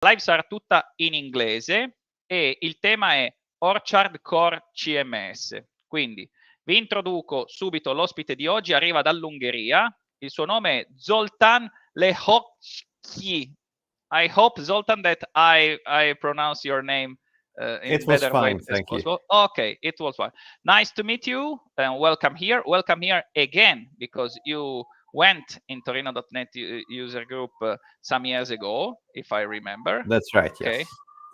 live sarà tutta in inglese e il tema è Orchard Core CMS. Quindi vi introduco subito l'ospite di oggi, arriva dall'Ungheria, il suo nome è Zoltán Lehocki. I hope, Zoltán, that I pronounce your name in better way as possible. Okay, it was fine. Nice to meet you and welcome here. Welcome here again because you went in Torino.net user group some years ago, if I remember. That's right, okay.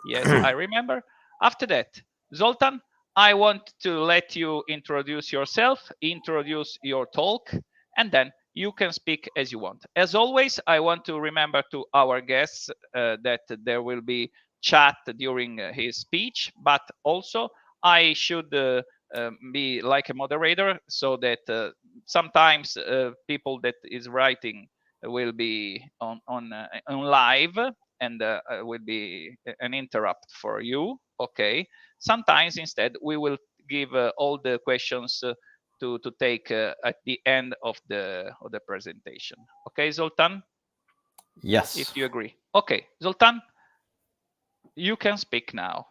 Yes. Yes, I remember. After that, Zoltán, I want to let you introduce yourself, introduce your talk, and then you can speak as you want. As always, I want to remember to our guests that there will be chat during his speech, but also I should be like a moderator so that sometimes people that is writing will be on live and will be an interrupt for you. Okay. Sometimes instead we will give all the questions to take at the end of the presentation. Okay, Zoltán? Yes. If you agree. Okay, Zoltán, you can speak now.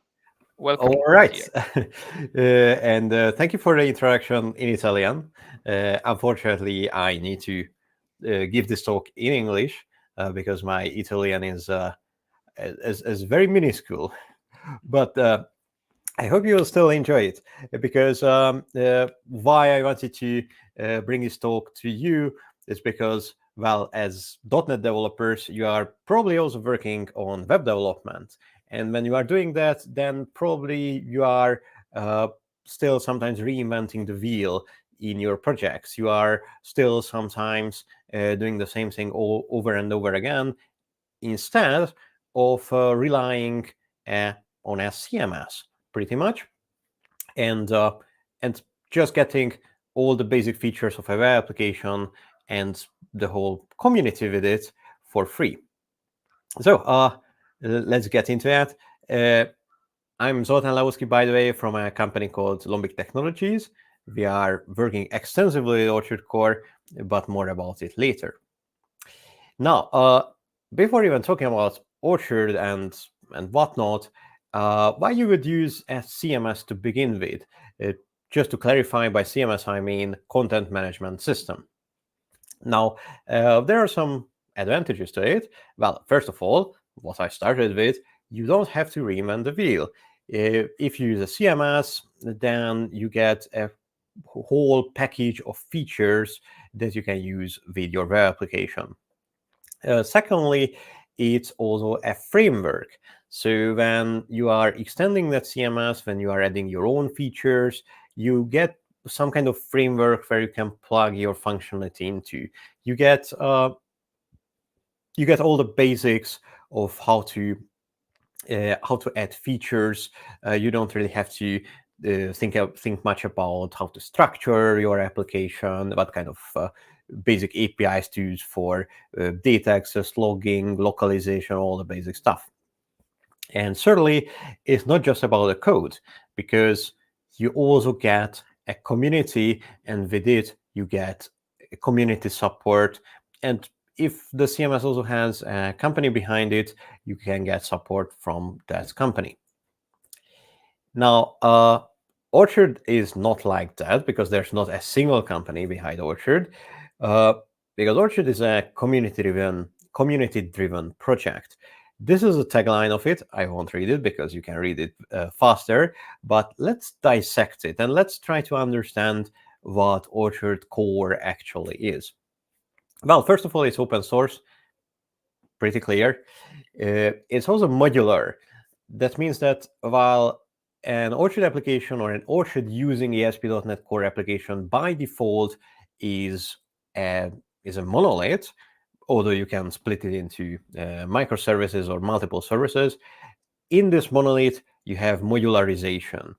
Welcome. All right. And thank you for the introduction in Italian. Unfortunately, I need to give this talk in English because my Italian is very minuscule. But I hope you will still enjoy it because why I wanted to bring this talk to you is because, well, as .NET developers, you are probably also working on web development. And when you are doing that, then probably you are still sometimes reinventing the wheel in your projects. You are still sometimes doing the same thing over and over again instead of relying on a CMS, pretty much, and just getting all the basic features of a web application and the whole community with it for free. So let's get into that. I'm Zoltán Lehocki, by the way, from a company called Lombic Technologies. We are working extensively with Orchard Core, but more about it later. Now, before even talking about Orchard and whatnot, why you would use a CMS to begin with? Just to clarify, by CMS I mean content management system. Now, there are some advantages to it. Well, first of all, what I started with, you don't have to reinvent the wheel. If you use a CMS, then you get a whole package of features that you can use with your web application. Secondly, it's also a framework. So when you are extending that CMS, when you are adding your own features, you get some kind of framework where you can plug your functionality into. You get all the basics of how to add features. You don't really have to think much about how to structure your application, what kind of basic APIs to use for data access, logging, localization, all the basic stuff. And certainly, it's not just about the code, because you also get a community, and with it, you get community support. And if the CMS also has a company behind it, you can get support from that company. Now, Orchard is not like that, because there's not a single company behind Orchard, because Orchard is a community-driven project. This is the tagline of it. I won't read it because you can read it faster, but let's dissect it and let's try to understand what Orchard Core actually is. Well, first of all, it's open source, pretty clear. It's also modular. That means that while an Orchard application or an Orchard using ASP.NET Core application by default is a monolith, although you can split it into microservices or multiple services, in this monolith, you have modularization.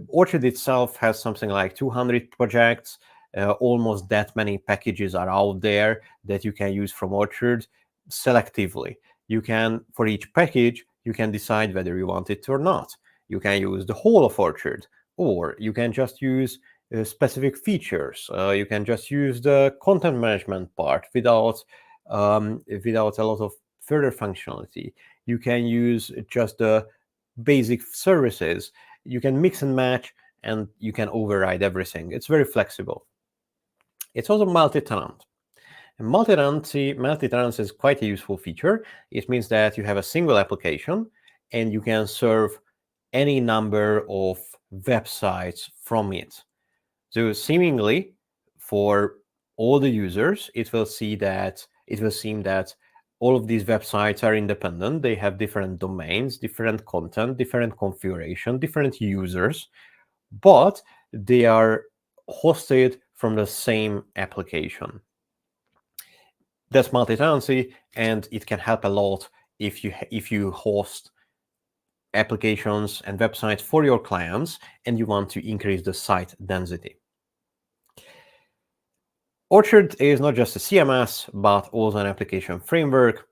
Orchard itself has something like 200 projects. Almost that many packages are out there that you can use from Orchard selectively. You can, for each package, you can decide whether you want it or not. You can use the whole of Orchard, or you can just use specific features. You can just use the content management part without a lot of further functionality. You can use just the basic services. You can mix and match, and you can override everything. It's very flexible. It's also multi-tenant. And multi-tenancy is quite a useful feature. It means that you have a single application and you can serve any number of websites from it. So seemingly, for all the users, it will seem that all of these websites are independent. They have different domains, different content, different configuration, different users, but they are hosted from the same application. That's multi-tenancy, and it can help a lot if you host applications and websites for your clients and you want to increase the site density. Orchard is not just a CMS, but also an application framework.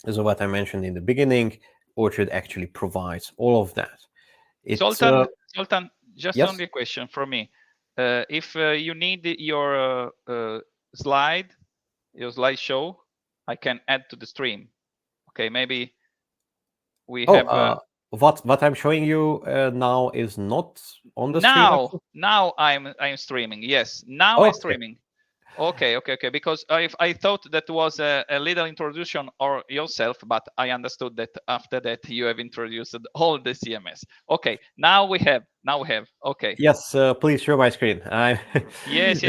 So what I mentioned in the beginning, Orchard actually provides all of that. Zoltan, just yes? only a question from me. If you need your slideshow, I can add to the stream. Okay, maybe we have. What I'm showing you now is not on the now, stream. now I'm streaming. Yes, now I'm streaming. Okay. Because I thought that was a little introduction or yourself, but I understood that after that you have introduced all the CMS. Okay, now we have. Okay. Yes, please show my screen. Yes.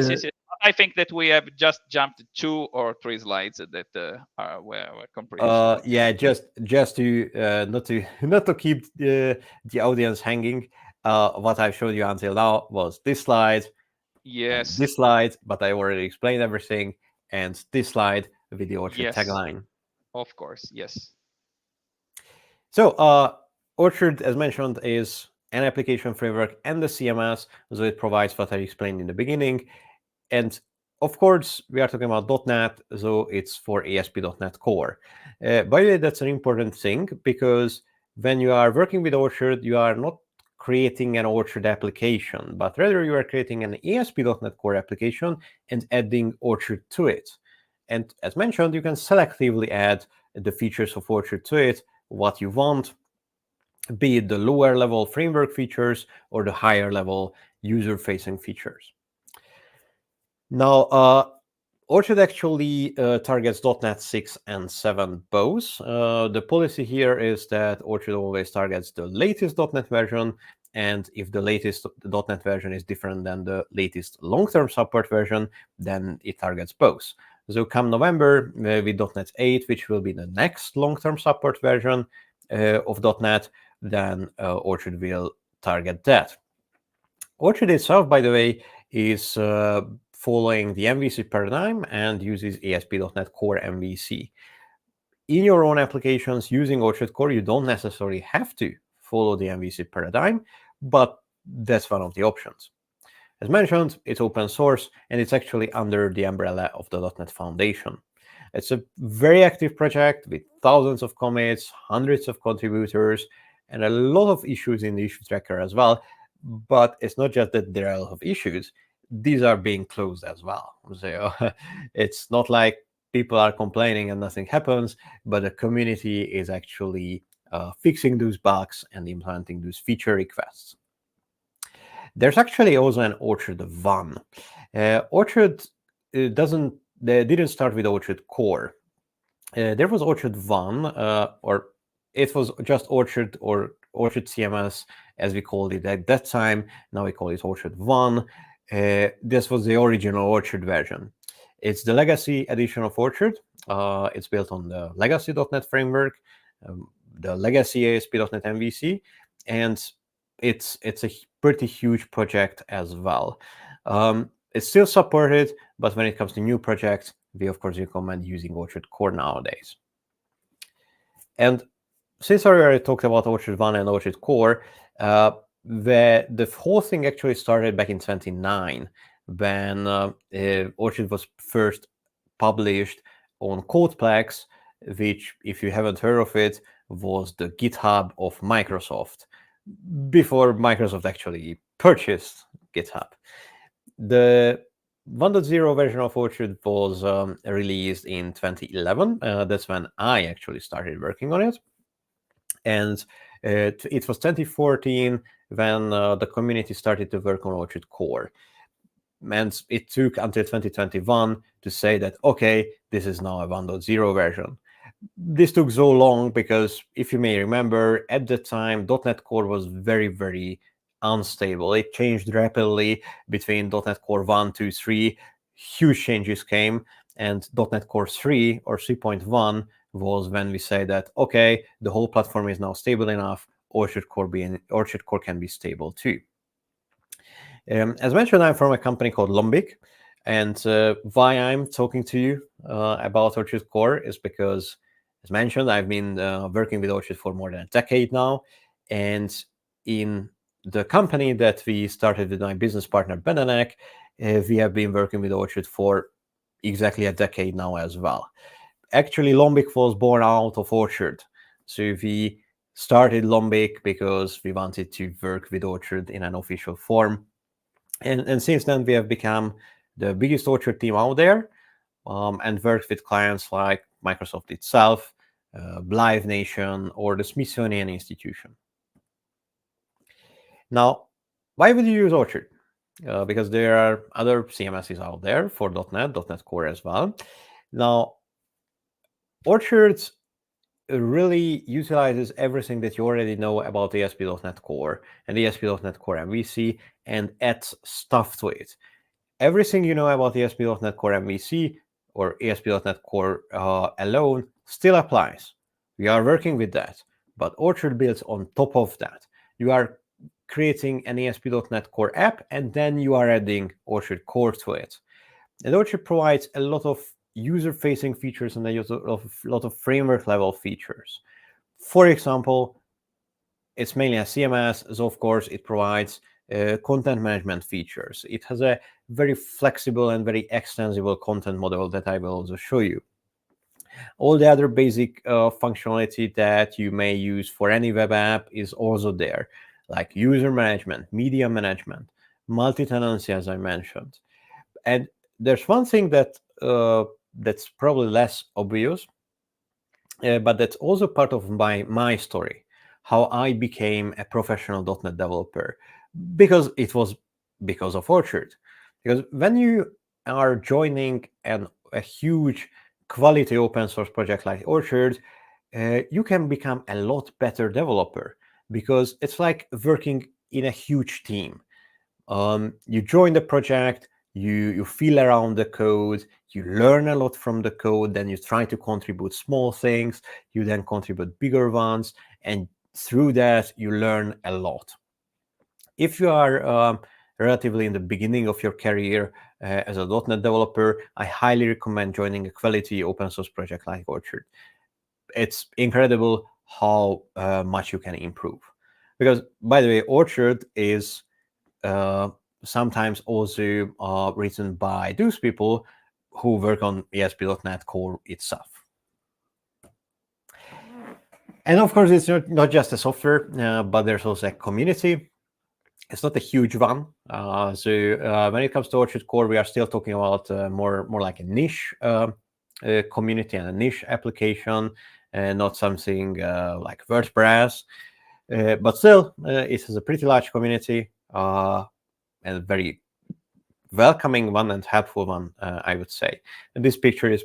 I think that we have just jumped 2 or 3 slides that were completed. Yeah, just to not to keep the audience hanging. What I've shown you until now was this slide. Yes. This slide, but I already explained everything, and this slide with the Orchard tagline. Of course, yes. So Orchard, as mentioned, is an application framework and the CMS, so it provides what I explained in the beginning. And of course, we are talking about .NET, so it's for ASP.NET Core. By the way, that's an important thing, because when you are working with Orchard, you are not creating an Orchard application, but rather you are creating an ASP.NET Core application and adding Orchard to it. And as mentioned, you can selectively add the features of Orchard to it, what you want, be it the lower level framework features or the higher level user-facing features. Now, Orchard actually targets .NET 6 and 7 both. The policy here is that Orchard always targets the latest .NET version, and if the latest .NET version is different than the latest long-term support version, then it targets both. So come November, with .NET 8, which will be the next long-term support version of .NET, then Orchard will target that. Orchard itself, by the way, is following the MVC paradigm and uses ASP.NET Core MVC. In your own applications using Orchard Core, you don't necessarily have to follow the MVC paradigm, but that's one of the options. As mentioned, it's open source, and it's actually under the umbrella of the .NET Foundation. It's a very active project with thousands of commits, hundreds of contributors, and a lot of issues in the issue tracker as well. But it's not just that there are a lot of issues, these are being closed as well. So it's not like people are complaining and nothing happens, but the community is actually fixing those bugs and implementing those feature requests. There's actually also an Orchard 1. Orchard didn't start with Orchard Core. There was Orchard 1, or it was just Orchard or Orchard CMS, as we called it at that time. Now we call it Orchard 1. This was the original Orchard version. It's the legacy edition of Orchard. It's built on the legacy.NET framework, the legacy ASP.NET MVC, and it's a pretty huge project as well. It's still supported, but when it comes to new projects, we of course recommend using Orchard Core nowadays. And since I already talked about Orchard 1 and Orchard Core, the whole thing actually started back in 2009 when Orchard was first published on Codeplex, which, if you haven't heard of it, was the GitHub of Microsoft, before Microsoft actually purchased GitHub. The 1.0 version of Orchard was released in 2011. That's when I actually started working on it. And it was 2014 when the community started to work on Orchard Core. And it took until 2021 to say that, okay, this is now a 1.0 version. This took so long because, if you may remember, at the time, .NET Core was very, very unstable. It changed rapidly between .NET Core 1, 2, 3. Huge changes came, and .NET Core 3 or 3.1 was when we say that, okay, the whole platform is now stable enough, Orchard Core can be stable too. As mentioned, I'm from a company called Lombik, and why I'm talking to you about Orchard Core is because, as mentioned, I've been working with Orchard for more than a decade now, and in the company that we started with my business partner Benenek, we have been working with Orchard for exactly a decade now as well. Actually, Lombik was born out of Orchard, so we started Lombik because we wanted to work with Orchard in an official form. And since then, we have become the biggest Orchard team out there, and worked with clients like Microsoft itself, Live Nation, or the Smithsonian Institution. Now, why would you use Orchard? Because there are other CMSs out there for .NET Core as well. Now, Orchard really utilizes everything that you already know about ASP.NET Core and ASP.NET Core MVC and adds stuff to it. Everything you know about ASP.NET Core MVC or ASP.NET Core alone still applies. We are working with that, but Orchard builds on top of that. You are creating an ASP.NET Core app, and then you are adding Orchard Core to it. And Orchard provides a lot of user-facing features and a lot of framework-level features. For example, it's mainly a CMS, so of course it provides content management features. It has a very flexible and very extensible content model that I will also show you. All the other basic functionality that you may use for any web app is also there, like user management, media management, multi-tenancy, as I mentioned. And there's one thing that that's probably less obvious, but that's also part of my story, how I became a professional .NET developer, because it was because of Orchard. Because when you are joining a huge quality open source project like Orchard, you can become a lot better developer, because it's like working in a huge team. You join the project, you feel around the code, you learn a lot from the code, then you try to contribute small things, you then contribute bigger ones, and through that you learn a lot. If you are relatively in the beginning of your career as a .NET developer, I highly recommend joining a quality open source project like Orchard. It's incredible how much you can improve. Because, by the way, Orchard is sometimes also written by those people who work on ASP.NET Core itself. And of course, it's not just a software, but there's also a community. It's not a huge one. So when it comes to Orchard Core, we are still talking about more like a niche community and a niche application, not something like WordPress. But still, it has a pretty large community, and a very welcoming one and helpful one, I would say. And this picture is,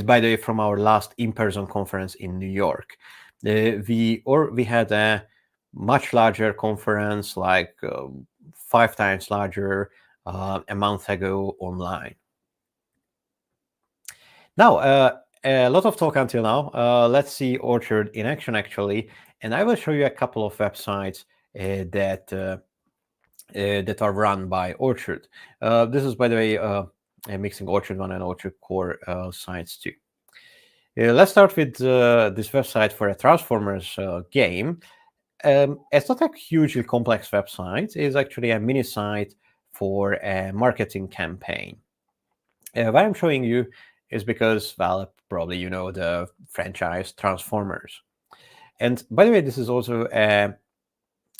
by the way, from our last in-person conference in New York. We had a much larger conference, like 5 times larger, a month ago online. Now, a lot of talk until now. Let's see Orchard in action, actually, and I will show you a couple of websites that are run by Orchard. This is, by the way, mixing Orchard 1 and Orchard Core sites too. Let's start with this website for a Transformers game. It's not a hugely complex website. It's actually a mini site for a marketing campaign. Why I'm showing you is because, well, probably you know the franchise Transformers. And by the way, this is also an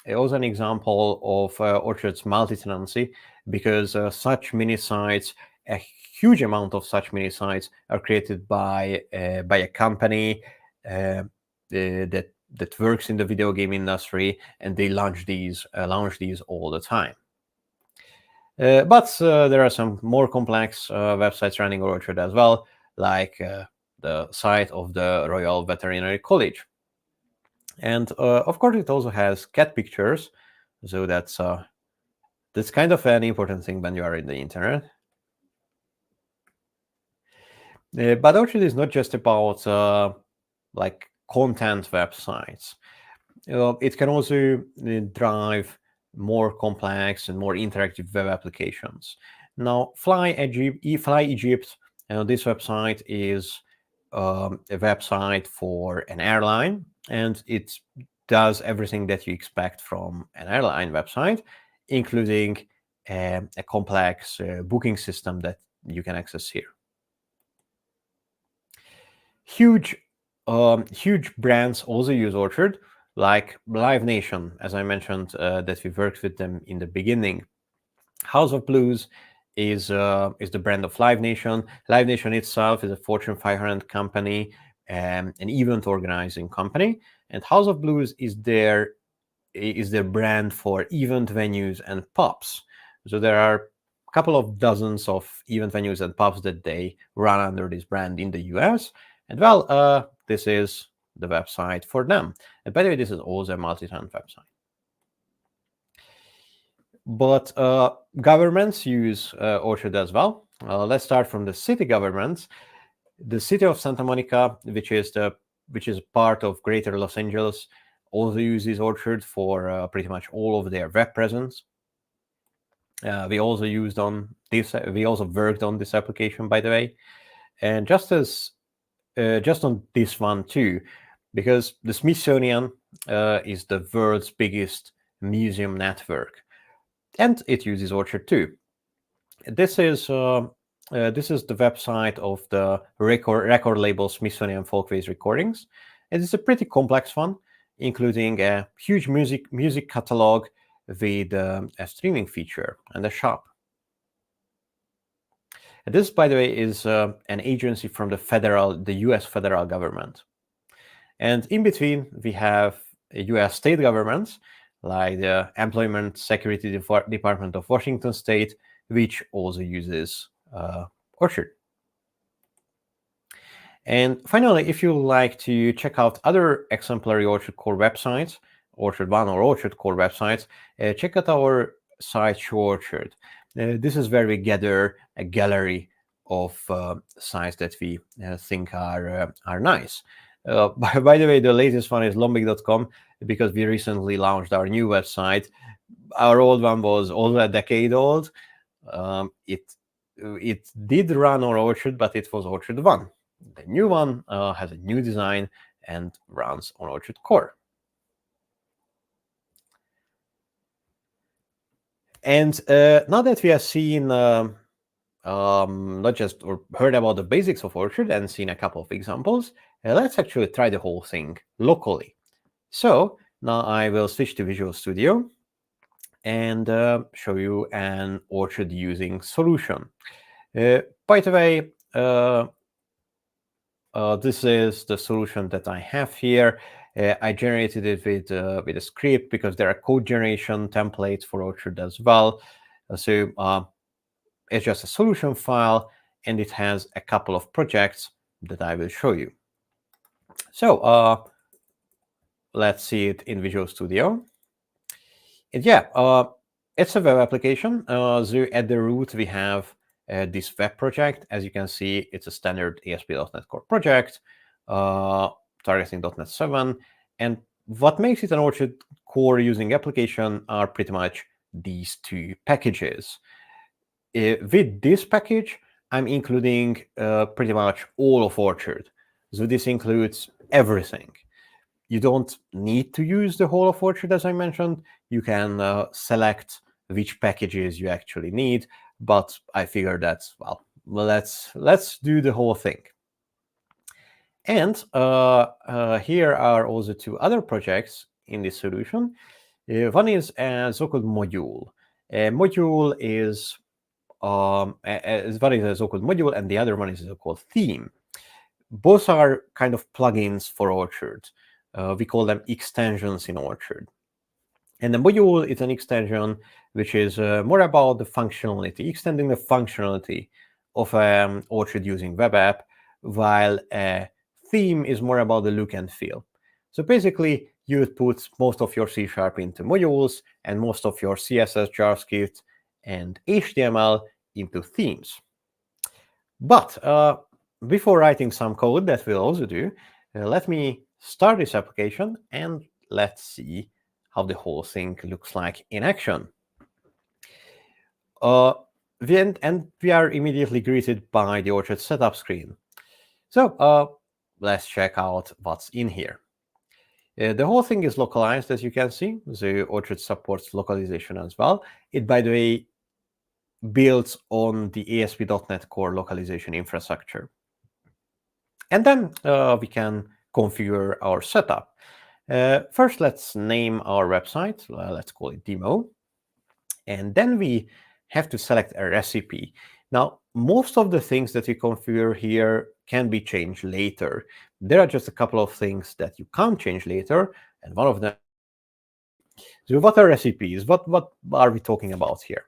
example of Orchard's multi-tenancy, because such mini sites, a huge amount of such mini sites are created by a company that that works in the video game industry, and they launch these all the time. But there are some more complex websites running Orchard as well, like the site of the Royal Veterinary College. And of course, it also has cat pictures, so that's kind of an important thing when you are in the internet. But Orchard is not just about like content websites. It can also drive more complex and more interactive web applications. Now, Fly Egypt, this website is a website for an airline, and it does everything that you expect from an airline website, including a complex booking system that you can access here. Huge brands also use Orchard, like Live Nation, as I mentioned, that we worked with them in the beginning. House of Blues is the brand of Live Nation. Live Nation itself is a Fortune 500 company, an event organizing company, and House of Blues is their brand for event venues and pubs. So there are a couple of dozens of event venues and pubs that they run under this brand in the US. And well, this is the website for them. And by the way, this is also a multi-tenant website. But governments use Orchard as well. Let's start from the city governments. The city of Santa Monica, which is part of Greater Los Angeles, also uses Orchard for pretty much all of their web presence. We also worked on this application, by the way, and just on this one too, because the Smithsonian is the world's biggest museum network, and it uses Orchard too. This is the website of the record label Smithsonian Folkways Recordings, and it's a pretty complex one, including a huge music catalog with a streaming feature and a shop. And this, by the way, is an agency from the US federal government. And in between, we have US state governments, like the Employment Security Department of Washington State, which also uses Orchard. And finally, if you like to check out other exemplary Orchard Core websites, Orchard One or Orchard Core websites, check out our site Show Orchard. This is where we gather a gallery of sites that we think are nice. By the way, the latest one is lombic.com, because we recently launched our new website. Our old one was also a decade old. It did run on Orchard, but it was Orchard One. The new one has a new design and runs on Orchard Core. And now that we have seen not just or heard about the basics of Orchard and seen a couple of examples, let's actually try the whole thing locally. So now I will switch to Visual Studio and show you an Orchard using solution. By the way, this is the solution that I have here. I generated it with a script, because there are code generation templates for Orchard as well. So it's just a solution file, and it has a couple of projects that I will show you. So let's see it in Visual Studio. And yeah, it's a web application. So at the root, we have this web project. As you can see, it's a standard ASP.NET Core project, targeting .NET 7. And what makes it an Orchard Core using application are pretty much these two packages. With this package, I'm including pretty much all of Orchard. So this includes everything. You don't need to use the whole of Orchard, as I mentioned. You can select which packages you actually need, but I figured that, well, let's do the whole thing. And here are also two other projects in this solution. One is a so-called module. A module is one is a so-called module, and the other one is a so-called theme. Both are kind of plugins for Orchard. We call them extensions in Orchard. And the module is an extension which is more about the functionality, extending the functionality of Orchard using web app, while a theme is more about the look and feel. So basically, you would put most of your C# into modules and most of your CSS, JavaScript, and HTML into themes. But before writing some code that we'll also do, let me start this application and let's see how the whole thing looks like in action. We are immediately greeted by the Orchard setup screen. So let's check out what's in here. The whole thing is localized, as you can see. The Orchard supports localization as well. It, by the way, builds on the ASP.NET Core localization infrastructure. And then we can configure our setup. First, let's name our website. Let's call it demo. And then we have to select a recipe. Now, most of the things that you configure here can be changed later. There are just a couple of things that you can't change later, and one of them is the recipe. So what are recipes? What are we talking about here?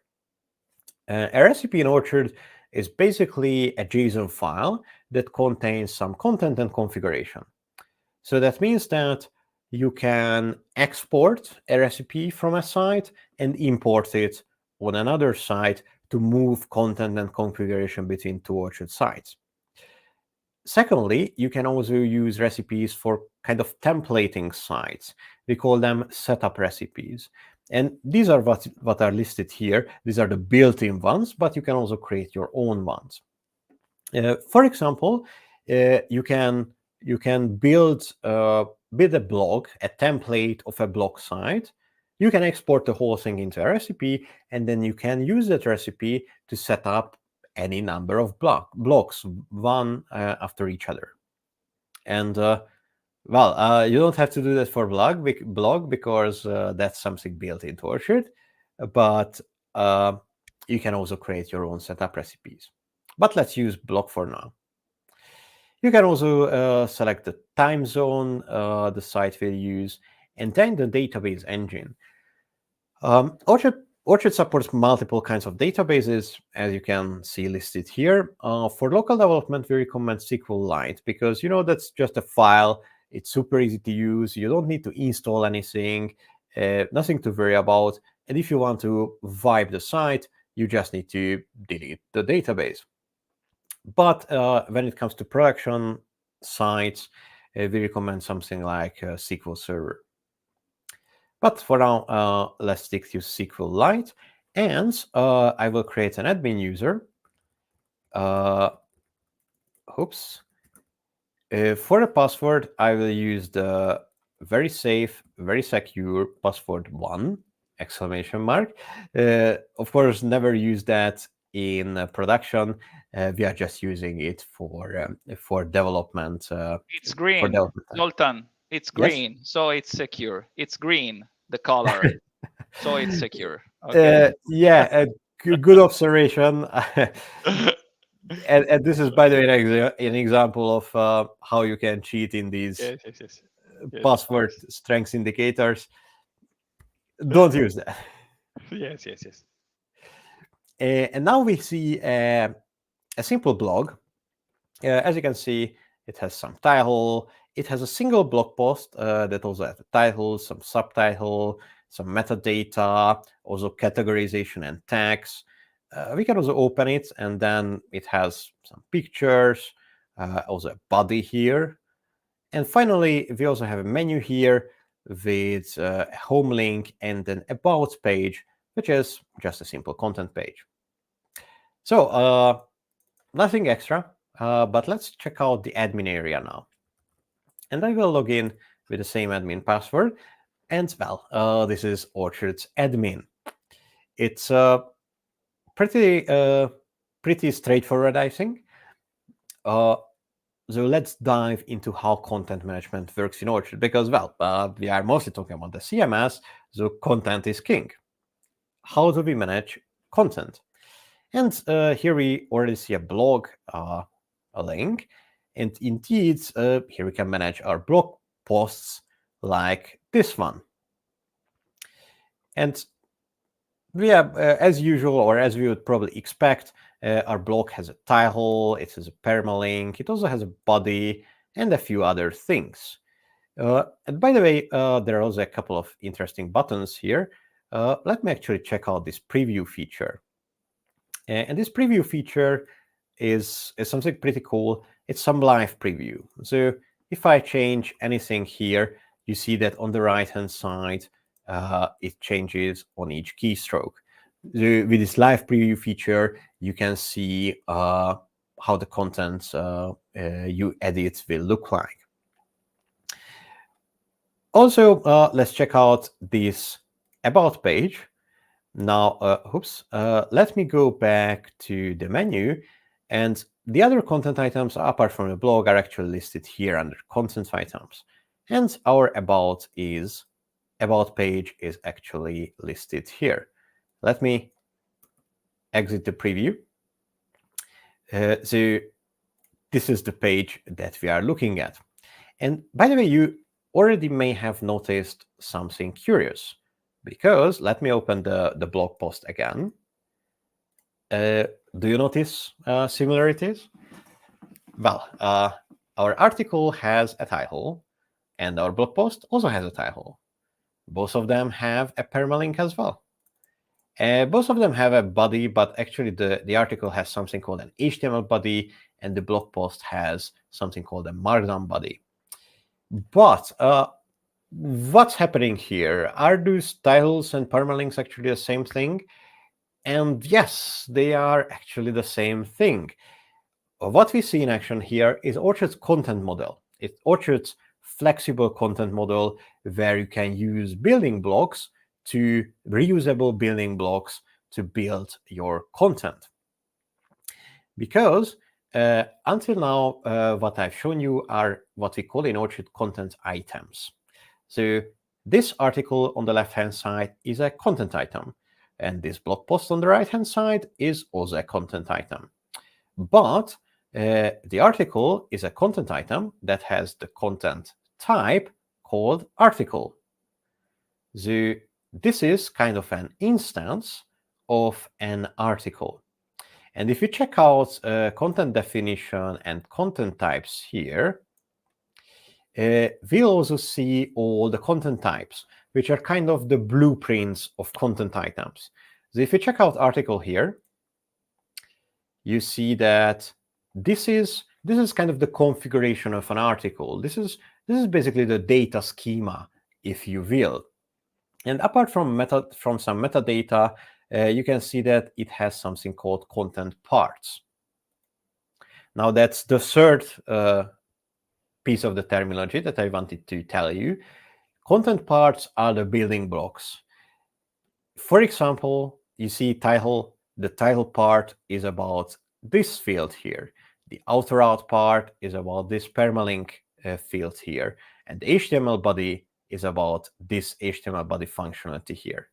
A recipe in Orchard is basically a JSON file that contains some content and configuration. So that means that you can export a recipe from a site and import it on another site to move content and configuration between two Orchard sites. Secondly, you can also use recipes for kind of templating sites. We call them setup recipes. And these are what are listed here. These are the built-in ones, but you can also create your own ones. For example, you can build a blog, a template of a blog site. You can export the whole thing into a recipe, and then you can use that recipe to set up any number of blocks, one after each other. And you don't have to do that for blog because that's something built into Orchard, but you can also create your own setup recipes. But let's use blog for now. You can also select the time zone the site will use, and then the database engine. Orchard supports multiple kinds of databases, as you can see listed here. For local development, we recommend SQLite because, that's just a file. It's super easy to use. You don't need to install anything, nothing to worry about. And if you want to wipe the site, you just need to delete the database. But when it comes to production sites, we recommend something like SQL Server. But for now, let's stick to SQLite. And I will create an admin user. Oops. For the password, I will use the very safe, very secure password 1, exclamation mark. Of course, never use that in production. We are just using it for development. It's green, Zoltan. It's green, yes? So it's secure. It's green, the color, so it's secure. Okay. Yeah, good observation. And this is, by the way, an example of how you can cheat in these yes. Password strength indicators. Don't use that. Yes. And now we see a simple blog. As you can see, it has some title. It has a single blog post that also has a title, some subtitle, some metadata, also categorization and tags. We can also open it, and then it has some pictures, also a body here. And finally, we also have a menu here with a home link and an about page, which is just a simple content page. So nothing extra, but let's check out the admin area now. And I will log in with the same admin password. And well, this is Orchard's admin. It's pretty straightforward, I think. So let's dive into how content management works in Orchard, because, we are mostly talking about the CMS, so content is king. How do we manage content? And here we already see a blog, a link. And indeed, here we can manage our blog posts like this one. And yeah, as usual, or as we would probably expect, our block has a title, it has a permalink, it also has a body, and a few other things. And by the way, there are also a couple of interesting buttons here. Let me actually check out this preview feature. And this preview feature is something pretty cool. It's some live preview. So if I change anything here, you see that on the right-hand side, it changes on each keystroke. So with this live preview feature, you can see how the content you edit will look like. Also, let's check out this About page. Now, let me go back to the menu, and the other content items, apart from the blog, are actually listed here under content items. And our About page is actually listed here. Let me exit the preview. So this is the page that we are looking at. And by the way, you already may have noticed something curious, because let me open the blog post again. Do you notice similarities? Well, our article has a title, and our blog post also has a title. Both of them have a permalink as well. Both of them have a body, but actually the article has something called an HTML body, and the blog post has something called a Markdown body. But what's happening here? Are those titles and permalinks actually the same thing? And yes, they are actually the same thing. What we see in action here is Orchard's content model. It's Orchard's flexible content model, where you can use building blocks, to reusable building blocks, to build your content. Because until now, what I've shown you are what we call in Orchard content items. So this article on the left-hand side is a content item, and this blog post on the right-hand side is also a content item. But the article is a content item that has the content type called article. So this is kind of an instance of an article. And if you check out content definition and content types here, we'll also see all the content types, which are kind of the blueprints of content items. So if you check out article here, you see that this is kind of the configuration of an article. This is basically the data schema, if you will. And apart from some metadata, you can see that it has something called content parts. Now that's the third piece of the terminology that I wanted to tell you. Content parts are the building blocks. For example, you see title. The title part is about this field here. The outer out part is about this permalink field here. And the HTML body is about this HTML body functionality here.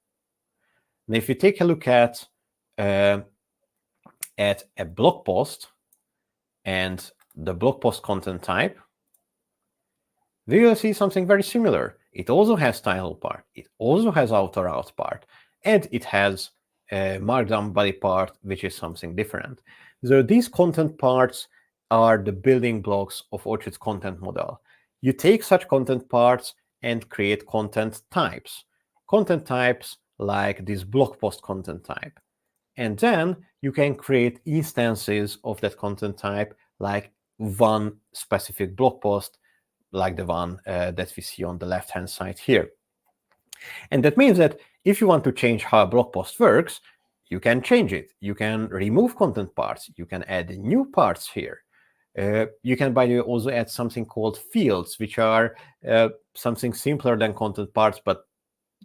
Now, if you take a look at a blog post and the blog post content type, we will see something very similar. It also has title part, it also has outer out part, and it has a Markdown body part, which is something different. So these content parts are the building blocks of Orchard's content model. You take such content parts and create content types. Content types like this blog post content type. And then you can create instances of that content type, like one specific blog post, like the one that we see on the left-hand side here. And that means that if you want to change how a blog post works, you can change it. You can remove content parts. You can add new parts here. You can, by the way, also add something called fields, which are something simpler than content parts, but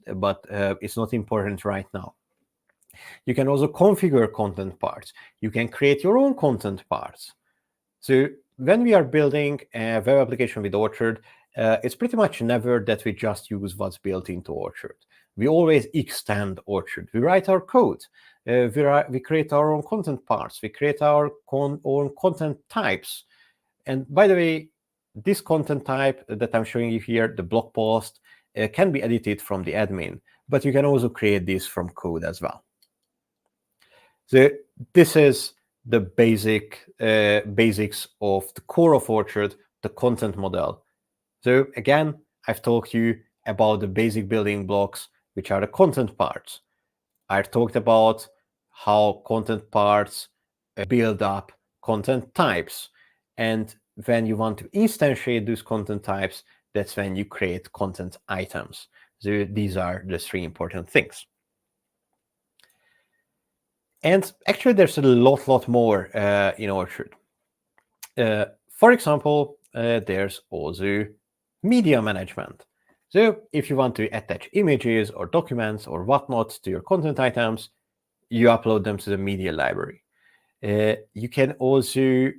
it's not important right now. You can also configure content parts. You can create your own content parts. So when we are building a web application with Orchard, it's pretty much never that we just use what's built into Orchard. We always extend Orchard. We write our code. We create our own content parts. We create our own content types. And by the way, this content type that I'm showing you here, the blog post, can be edited from the admin, but you can also create this from code as well. So this is the basics of the core of Orchard, the content model. So again, I've talked to you about the basic building blocks, which are the content parts. I've talked about how content parts build up content types. And when you want to instantiate those content types, that's when you create content items. So these are the three important things. And actually, there's a lot more in Orchard. For example, there's also media management. So if you want to attach images or documents or whatnot to your content items, you upload them to the media library. You can also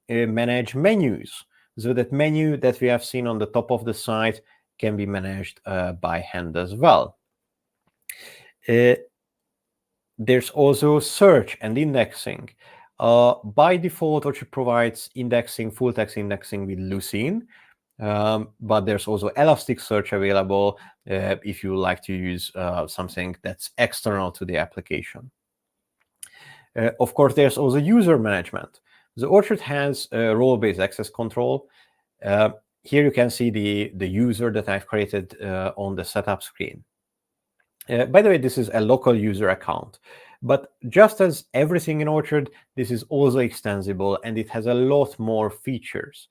manage menus. So that menu that we have seen on the top of the site can be managed by hand as well. There's also search and indexing. By default, Orchard provides indexing, full text indexing with Lucene, but there's also Elasticsearch available if you like to use something that's external to the application. Of course, there's also user management. The Orchard has role-based access control. Here you can see the user that I've created on the setup screen. By the way, this is a local user account. But just as everything in Orchard, this is also extensible, and it has a lot more features.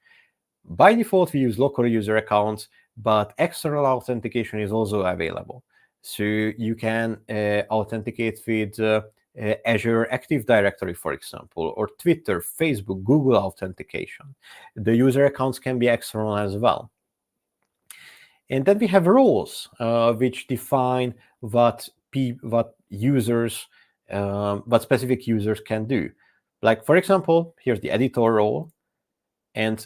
By default, we use local user accounts, but external authentication is also available. So you can authenticate with Azure Active Directory, for example, or Twitter, Facebook, Google authentication. The user accounts can be external as well. And then we have roles, which define what users, what specific users can do. Like, for example, here's the editor role, and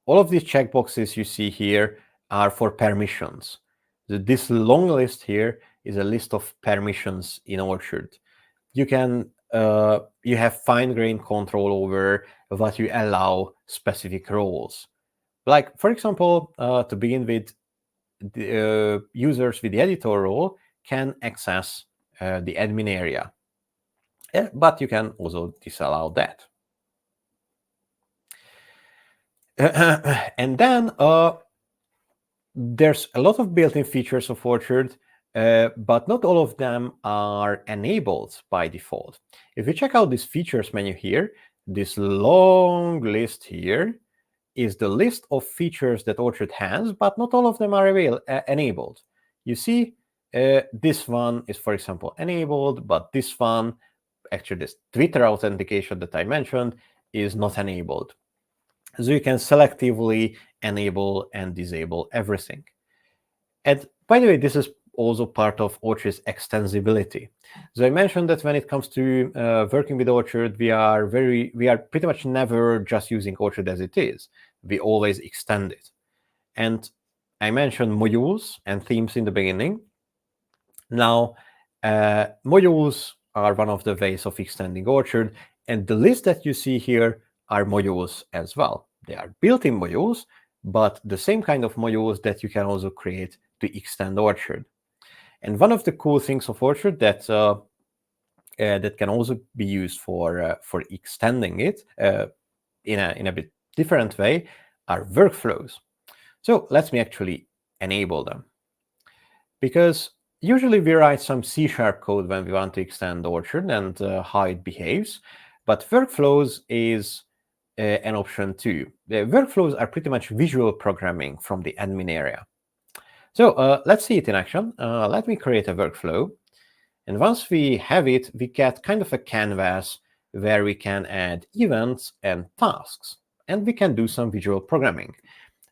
all of these checkboxes you see here are for permissions. This long list here is a list of permissions in Orchard. You can you have fine-grained control over what you allow specific roles. Like, for example, to begin with, the users with the editor role can access the admin area, but you can also disallow that. And then there's a lot of built-in features of Orchard, but not all of them are enabled by default. If you check out this features menu here, this long list here is the list of features that Orchard has, but not all of them are enabled. You see, this one is, for example, enabled, but this one, actually this Twitter authentication that I mentioned, is not enabled. So you can selectively enable and disable everything. And by the way, this is also part of Orchard's extensibility. So I mentioned that when it comes to working with Orchard, we are pretty much never just using Orchard as it is. We always extend it. And I mentioned modules and themes in the beginning. Now, modules are one of the ways of extending Orchard, and the list that you see here are modules as well. They are built-in modules, but the same kind of modules that you can also create to extend Orchard. And one of the cool things of Orchard that can also be used for extending it in a bit different way are workflows. So let me actually enable them, because usually we write some C# code when we want to extend Orchard and how it behaves, but workflows is an option too. The workflows are pretty much visual programming from the admin area. So let's see it in action. Let me create a workflow. And once we have it, we get kind of a canvas where we can add events and tasks, and we can do some visual programming.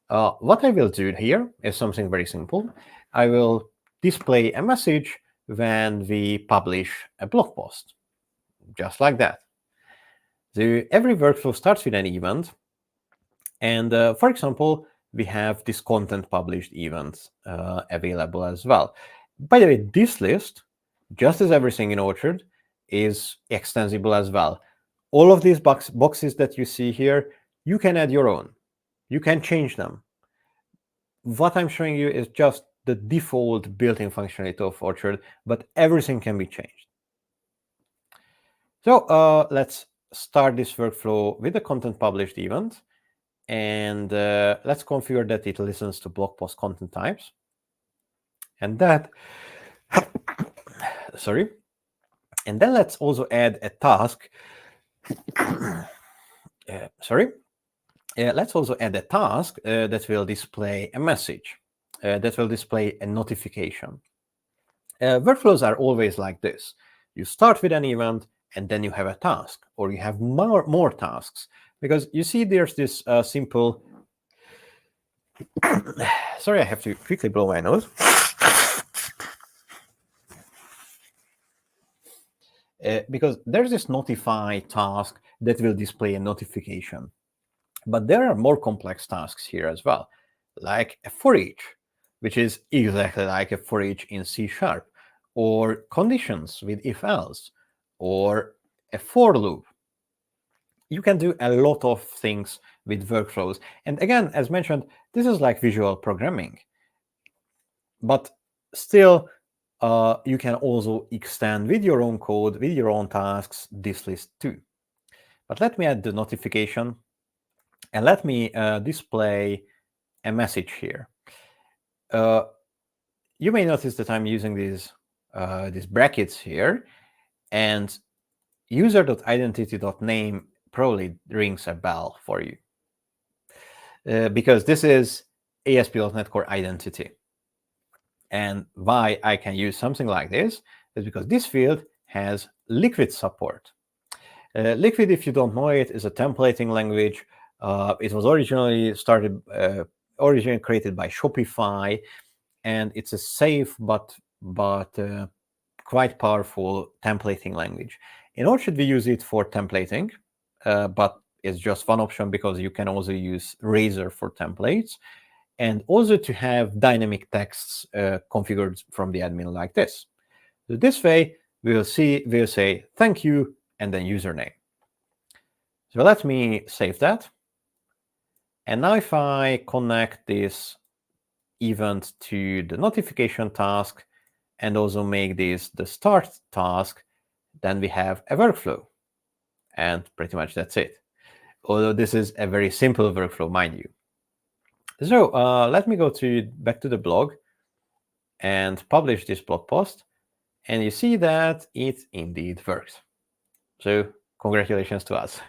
What I will do here is something very simple. I will display a message when we publish a blog post, just like that. So every workflow starts with an event. And for example, we have this content published event available as well. By the way, this list, just as everything in Orchard, is extensible as well. All of these boxes that you see here, you can add your own. You can change them. What I'm showing you is just the default built-in functionality of Orchard, but everything can be changed. So let's start this workflow with the content published event, and let's configure that it listens to blog post content types, and that sorry, and then let's also add a task. Let's also add a task that will display a message, that will display a notification. Workflows are always like this. You start with an event, and then you have a task, or you have more tasks. Because you see there's this simple... Sorry, I have to quickly blow my nose. Because there's this notify task that will display a notification. But there are more complex tasks here as well, like a for each, which is exactly like a for each in C#, or conditions with if-else, or a for loop. You can do a lot of things with workflows. And again, as mentioned, this is like visual programming. But still, you can also extend with your own code, with your own tasks, this list too. But let me add the notification, and let me display a message here. You may notice that I'm using these brackets here, and user.identity.name probably rings a bell for you, because this is ASP.NET Core identity. And why I can use something like this is because this field has Liquid support. Liquid, if you don't know it, is a templating language. It was originally created by Shopify, and it's a safe but quite powerful templating language. In Orchard, we use it for templating, but it's just one option because you can also use Razor for templates, and also to have dynamic texts configured from the admin like this. So this way, we'll say thank you and then username. So let me save that. And now if I connect this event to the notification task and also make this the start task, then we have a workflow. And pretty much that's it. Although this is a very simple workflow, mind you. So let me go back to the blog and publish this blog post. And you see that it indeed works. So congratulations to us.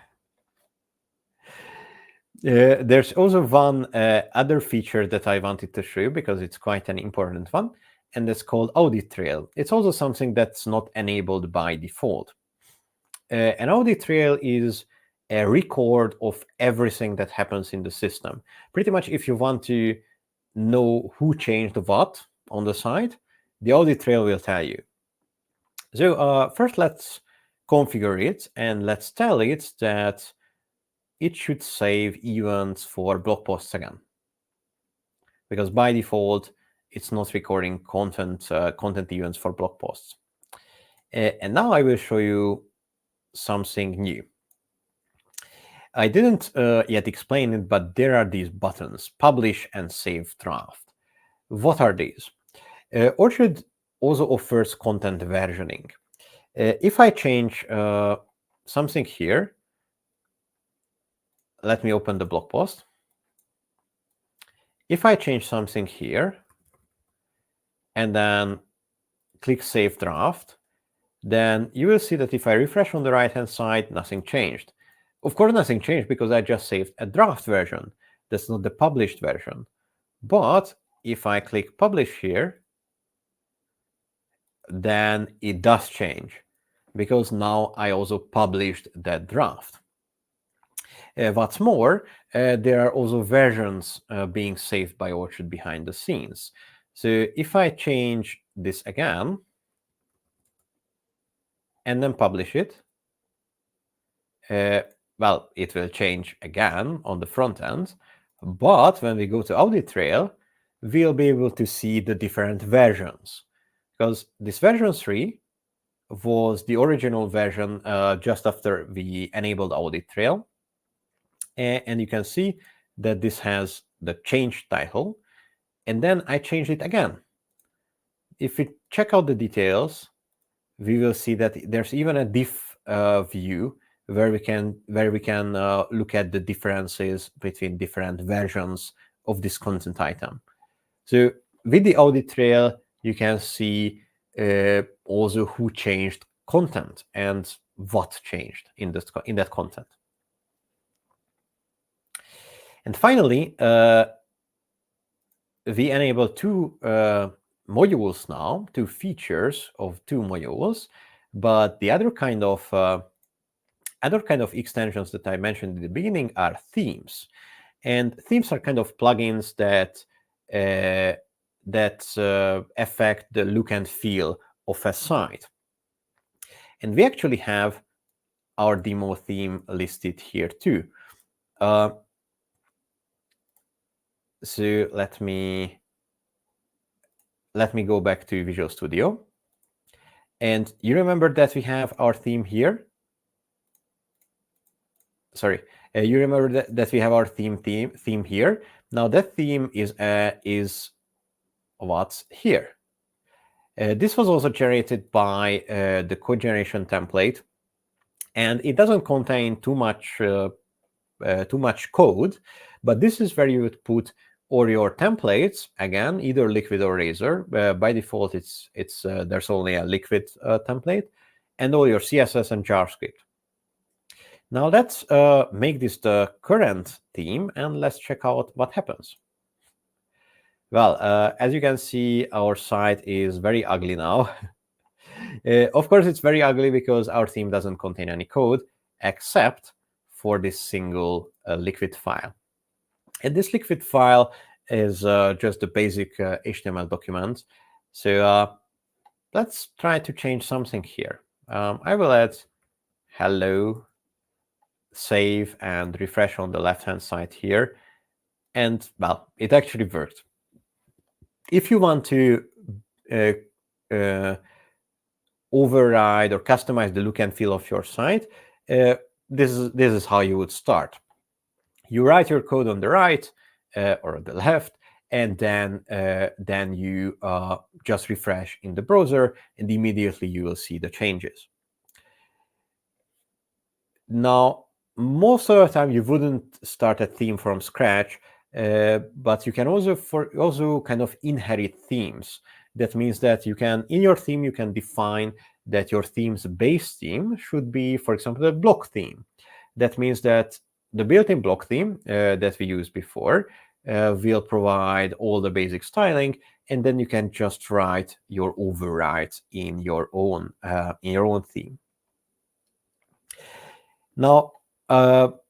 There's also one other feature that I wanted to show you because it's quite an important one, and it's called audit trail. It's also something that's not enabled by default. An audit trail is a record of everything that happens in the system. Pretty much if you want to know who changed what on the site, the audit trail will tell you. So first let's configure it, and let's tell it that it should save events for blog posts again. Because by default, it's not recording content events for blog posts. And now I will show you something new. I didn't yet explain it, but there are these buttons, publish and save draft. What are these? Orchard also offers content versioning. If I change something here, let me open the blog post. If I change something here and then click Save Draft, then you will see that if I refresh on the right-hand side, nothing changed. Of course, nothing changed because I just saved a draft version. That's not the published version. But if I click Publish here, then it does change because now I also published that draft. What's more, there are also versions being saved by Orchard behind the scenes. So if I change this again and then publish it, well, it will change again on the front end. But when we go to audit trail, we'll be able to see the different versions. Because this version 3 was the original version just after we enabled audit trail. And you can see that this has the change title, and then I change it again. If we check out the details, we will see that there's even a diff view where we can look at the differences between different versions of this content item. So with the audit trail, you can see also who changed content and what changed in that content. And finally, we enable two modules now, two features of two modules, but the other kind of extensions that I mentioned in the beginning are themes, and themes are kind of plugins that affect the look and feel of a site. And we actually have our demo theme listed here too. So let me go back to Visual Studio. And you remember that we have our theme here? Sorry, you remember that we have our theme here. Now that theme is what's here. This was also generated by the code generation template, and it doesn't contain too much code, but this is where you would put all your templates, again, either Liquid or Razor. By default, it's there's only a Liquid template, and all your CSS and JavaScript. Now let's make this the current theme, and let's check out what happens. Well, as you can see, our site is very ugly now. Of course, it's very ugly because our theme doesn't contain any code except for this single Liquid file. And this Liquid file is just a basic HTML document. So let's try to change something here. I will add hello, save, and refresh on the left-hand side here. And, well, it actually worked. If you want to override or customize the look and feel of your site, this is how you would start. You write your code on the right or on the left, and then you just refresh in the browser, and immediately you will see the changes. Now, most of the time you wouldn't start a theme from scratch, but you can also kind of inherit themes. That means that you can, in your theme, you can define that your theme's base theme should be, for example, a block theme. That means that the built-in block theme that we used before will provide all the basic styling, and then you can just write your overrides in your own theme. Now,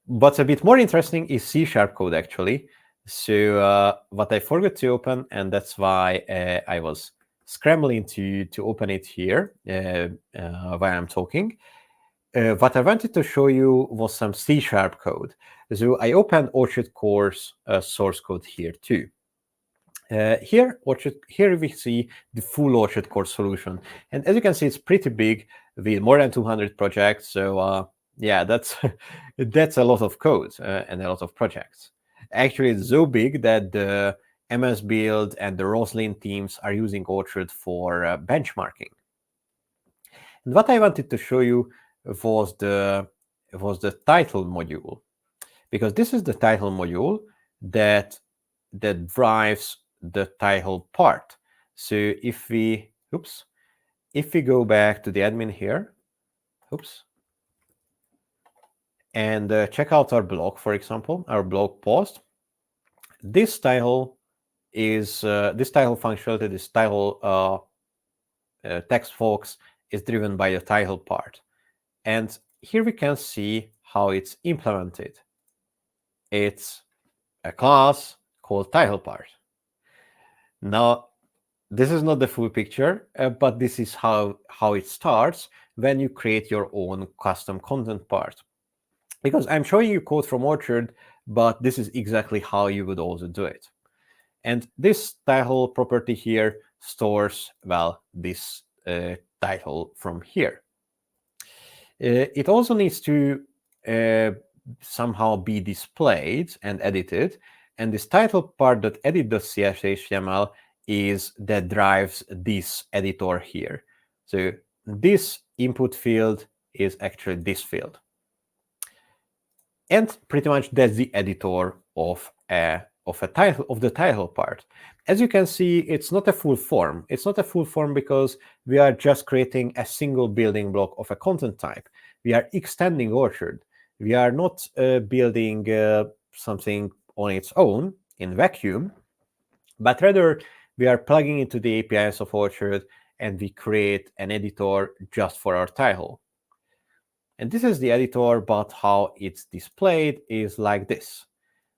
what's a bit more interesting is C# code, actually. So what I forgot to open, and that's why I was scrambling to open it here while I'm talking. What I wanted to show you was some C# code. So I opened Orchard Core's source code here too. Here we see the full Orchard Core solution. And as you can see, it's pretty big with more than 200 projects. So yeah, that's a lot of code and a lot of projects. Actually, it's so big that the MS Build and the Roslyn teams are using Orchard for benchmarking. And what I wanted to show you was the title module, because this is the title module that drives the title part. So if we go back to the admin here, and check out our blog, for example, our blog post, this title is this title functionality, this title text box is driven by the title part. And here we can see how it's implemented. It's a class called title part. Now, this is not the full picture, but this is how it starts when you create your own custom content part. Because I'm showing you code from Orchard, but this is exactly how you would also do it. And this title property here stores, well, this title from here. It also needs to somehow be displayed and edited. And this title part.edit.cshtml is that drives this editor here. So this input field is actually this field. And pretty much that's the editor of the title part. As you can see, it's not a full form. It's not a full form because we are just creating a single building block of a content type. We are extending Orchard. We are not building something on its own in vacuum, but rather we are plugging into the APIs of Orchard and we create an editor just for our title. And this is the editor, but how it's displayed is like this.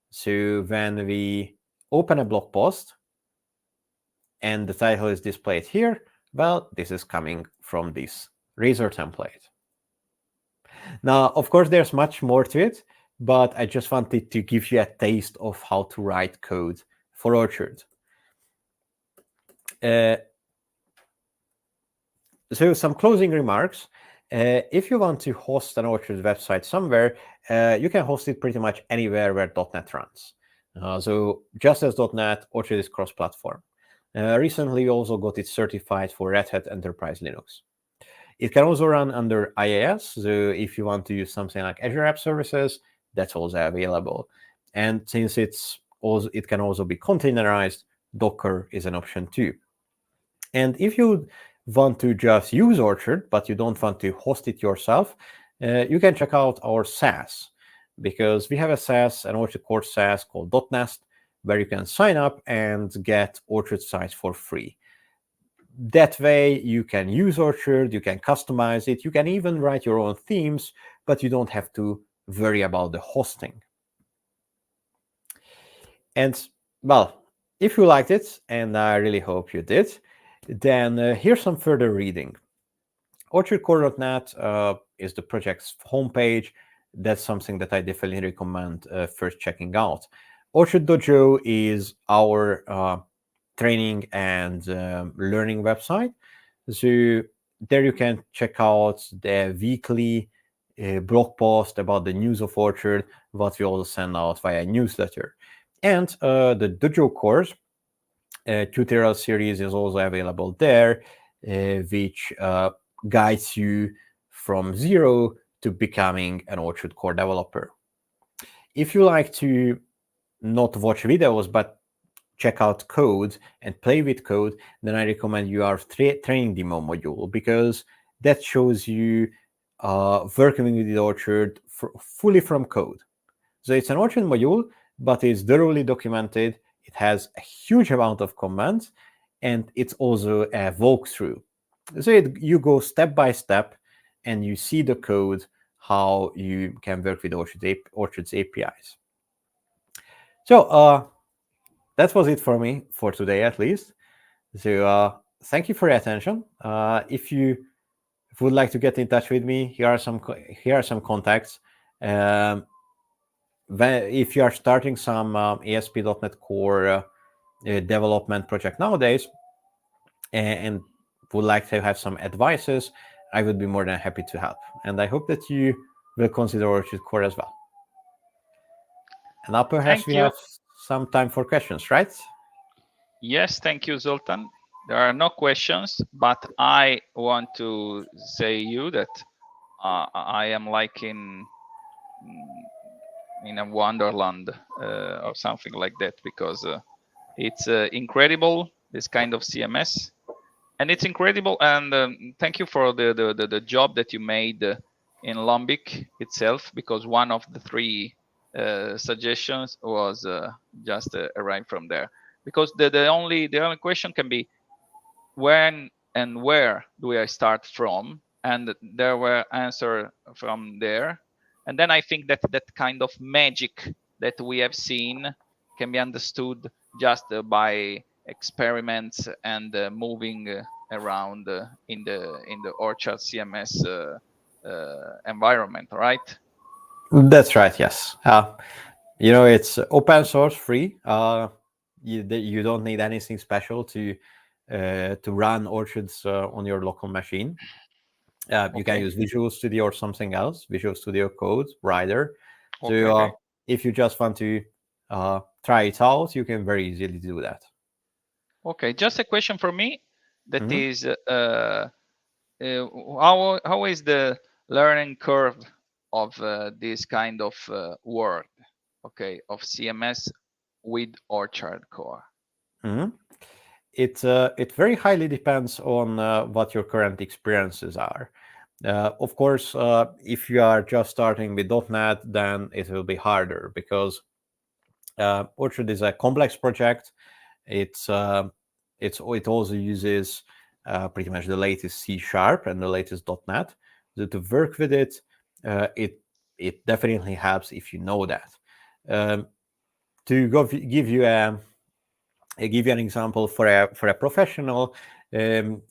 So when we open a blog post and the title is displayed here, well, this is coming from this Razor template. Now, of course, there's much more to it, but I just wanted to give you a taste of how to write code for Orchard. So some closing remarks. If you want to host an Orchard website somewhere, you can host it pretty much anywhere where .NET runs. So just as .NET, Orchard is cross-platform. Recently, we also got it certified for Red Hat Enterprise Linux. It can also run under IaaS, so if you want to use something like Azure App Services, that's also available. And since it can also be containerized, Docker is an option too. And if you want to just use Orchard, but you don't want to host it yourself, you can check out our SaaS, because we have a SaaS, an Orchard core SaaS called .nest, where you can sign up and get Orchard sites for free. That way, you can use Orchard, you can customize it, you can even write your own themes, but you don't have to worry about the hosting. And, well, if you liked it, and I really hope you did, then here's some further reading. OrchardCore.net is the project's homepage. That's something that I definitely recommend first checking out. Orchard Dojo is our training and learning website. So there you can check out the weekly blog post about the news of Orchard, what we also send out via newsletter. And the Dojo course tutorial series is also available there, which guides you from zero to becoming an Orchard core developer. If you like to not watch videos, but check out code and play with code, then I recommend you our training demo module, because that shows you working with the Orchard fully from code. So it's an Orchard module, but it's thoroughly documented. It has a huge amount of commands, and it's also a walkthrough. So you go step by step, and you see the code, how you can work with Orchard's APIs. So that was it for me for today, at least. So thank you for your attention. If you would like to get in touch with me, here are some contacts. If you are starting some ASP.NET Core development project nowadays and would like to have some advices, I would be more than happy to help. And I hope that you will consider Orchard Core as well. And now perhaps we have some time for questions, right? Yes, thank you, Zoltan. There are no questions, but I want to say you that I am like in a wonderland or something like that, because it's incredible, this kind of CMS, and it's incredible. And thank you for the job that you made in Lombic itself, because one of the three suggestions was just arrived from there. Because the only question can be when and where do I start from, and there were answers from there. And then I think that that kind of magic that we have seen can be understood just by experiments and moving around in the Orchard CMS environment, right? That's right. Yes. It's open source, free. You don't need anything special to run Orchards on your local machine. You can use Visual Studio or something else, Visual Studio Code, Rider. Okay, So okay. if you just want to try it out, you can very easily do that. Okay, just a question for me. That Mhm. is, how is the learning curve of this kind of work? Okay, of CMS with Orchard Core. Mhm. It very highly depends on what your current experiences are. Of course, if you are just starting with .NET, then it will be harder because Orchard is a complex project. It's it also uses pretty much the latest C Sharp and the latest .NET. So to work with it, it definitely helps if you know that. Um, to give you I give you an example for a professional. When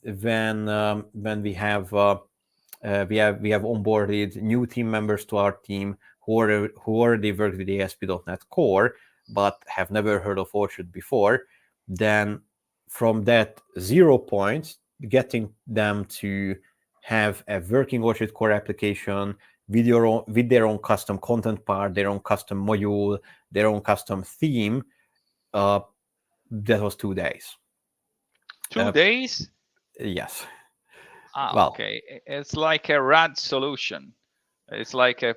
we have onboarded new team members to our team who already worked with ASP.NET Core but have never heard of Orchard before, then from that 0 point, getting them to have a working Orchard Core application with their own custom content part, their own custom module, their own custom theme, uh, that was 2 days. Two Uh, days? yes. Ah, Well, okay. It's like a RAD solution. It's like a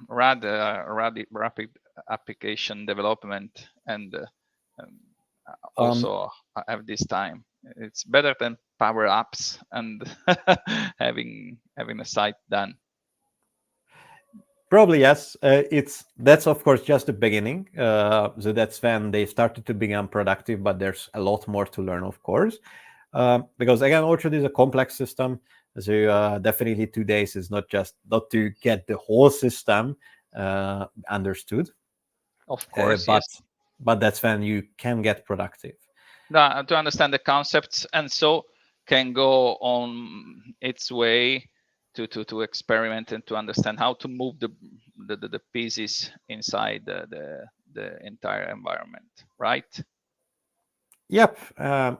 rapid application development, and um, um, also have this time. It's better than Power Apps and having a site done. probably yes. That's of course just the beginning. So that's when they started to become productive, but there's a lot more to learn, of course. Because again, Orchard is a complex system. So definitely 2 days is not to get the whole system understood, Of course, but yes. that's when you can get productive. To understand the concepts, and so can go on its way to experiment and to understand how to move the pieces inside the entire environment, right? Yep,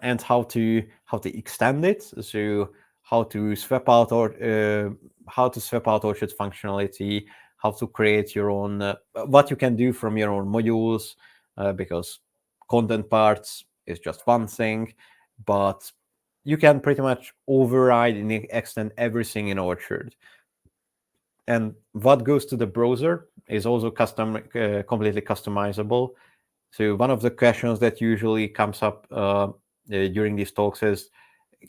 and how to extend it. So how to swap out or how to swap out Orchard's functionality, how to create your own what you can do from your own modules, because content parts is just one thing, but you can pretty much override and extend everything in Orchard. And what goes to the browser is also completely customizable. So one of the questions that usually comes up during these talks is,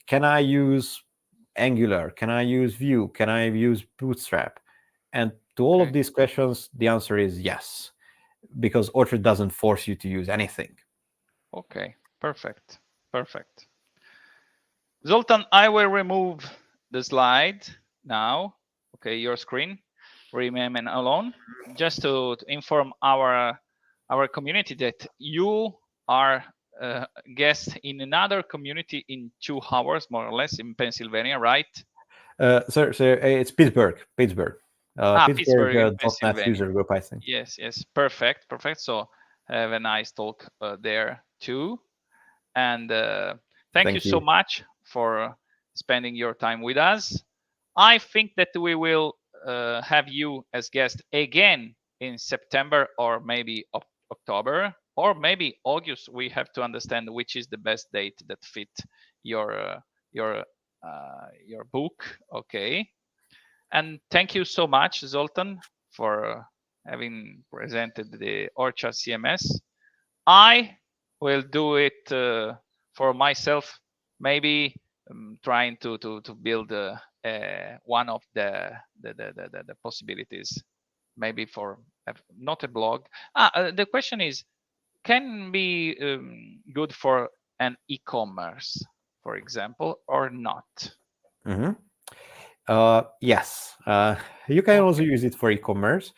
can I use Angular? Can I use Vue? Can I use Bootstrap? And to all of Okay. these questions, the answer is yes, because Orchard doesn't force you to use anything. Okay, perfect, perfect. Zoltan, I will remove the slide now. Okay, your screen, remain alone, just to inform our community that you are a guest in another community in 2 hours, more or less, in Pennsylvania, right? So it's Pittsburgh, Pittsburgh in .NET Pennsylvania. user group, I think. Yes, yes, perfect, perfect. So have a nice talk there too. And thank you Thank so you. much for spending your time with us. I think that we will have you as guest again in September, or maybe October, or maybe August. We have to understand which is the best date that fit your uh, your your book. Okay. And thank you so much, Zoltan, for having presented the Orchard CMS. I will do it for myself, maybe trying to build one of the possibilities, maybe for not a blog. The question is, can be good for an e-commerce, for example, or not? Mhm. Yes, you can also Okay. use it for e-commerce.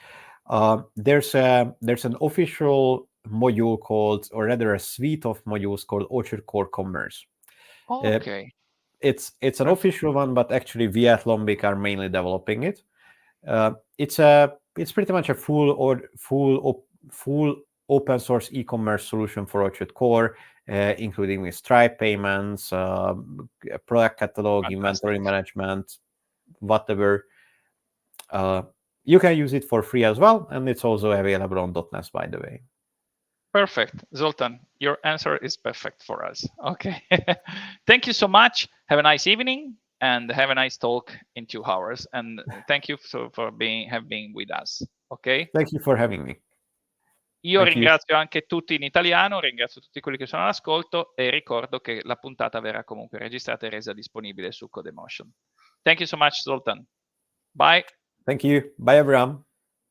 There's an official module called, or rather, a suite of modules called Orchard Core Commerce. Uh, Okay. it's an Perfect. official one, but actually we at Lombic are mainly developing it. It's pretty much a full open source e-commerce solution for Orchard Core, including with Stripe payments, product catalog, inventory Fantastic. management, whatever. You can use it for free as well, and it's also available on .NET, by the way. Perfect. Zoltan, your answer is perfect for us. Okay. Thank you so much. Have a nice evening and have a nice talk in 2 hours. And thank you for being with us. Okay. Thank you for having me. Io Thank you. ringrazio anche tutti in italiano, ringrazio tutti quelli che sono all'ascolto e ricordo che la puntata verrà comunque registrata e resa disponibile su Codemotion. Thank you so much, Zoltan. Bye. Thank you. Bye, everyone.